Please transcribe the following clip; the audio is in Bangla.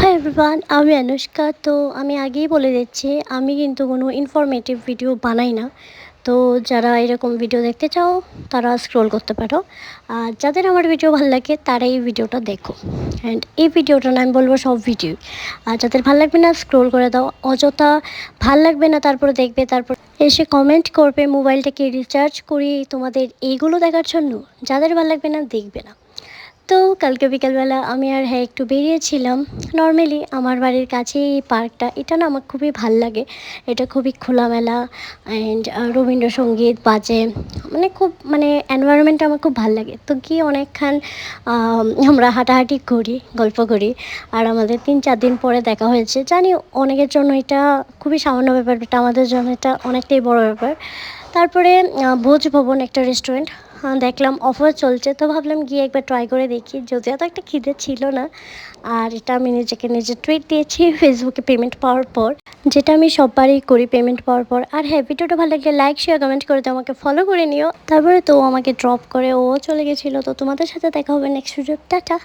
হাই এভরিওয়ান, আমি অনুষ্কা। তো আমি আগেই বলে দিচ্ছি, আমি কিন্তু কোনো ইনফরমেটিভ ভিডিও বানাই না। তো যারা এরকম ভিডিও দেখতে চাও তারা স্ক্রল করতে পারো, আর যাদের আমার ভিডিও ভালো লাগে তারা এই ভিডিওটা দেখো। অ্যান্ড এই ভিডিওটা না আমি বলবো সব ভিডিও, আর যাদের ভালো লাগবে না স্ক্রল করে দাও। অযথা ভাল লাগবে না তারপরে দেখবে, তারপর এসে কমেন্ট করবে মোবাইলটাকে রিচার্জ করি তোমাদের এইগুলো দেখার জন্য। যাদের ভালো লাগবে না দেখবে না। তো কালকে বিকালবেলা আমি আর একটু বেরিয়েছিলাম। নর্মালি আমার বাড়ির কাছেই এই পার্কটা, এটা না আমার খুবই ভাল লাগে। এটা খুবই খোলামেলা অ্যান্ড রবীন্দ্রসঙ্গীত বাজে, মানে খুব মানে এনভায়রনমেন্টটা আমার খুব ভাল লাগে। তো গিয়ে অনেকক্ষণ আমরা হাঁটাহাঁটি করি, গল্প করি। আর আমাদের 3-4 দিন পরে দেখা হয়েছে। জানি অনেকের জন্য এটা খুবই সামান্য ব্যাপার, বাট আমাদের জন্য এটা অনেকটাই বড় ব্যাপার। তারপরে ভোজ ভবন একটা রেস্টুরেন্ট দেখলাম অফার চলছে, তো ভাবলাম গিয়ে একবার ট্রাই করে দেখি। যদিও তো একটা খিদে ছিল না, আর এটা আমি নিজেকে নিজে ট্রিট দিয়েছি ফেসবুকে পেমেন্ট পাওয়ার পর, যেটা আমি সববারই করি পেমেন্ট পাওয়ার পর। আর হ্যাঁ, ভিডিওটা ভালো লাগলে লাইক শেয়ার কমেন্ট করে আমাকে ফলো করে নিও। তারপরে তো আমাকে ড্রপ করে ও চলে গেছিলো। তো তোমাদের সাথে দেখা হবে নেক্সট ভিডিও। টাটা।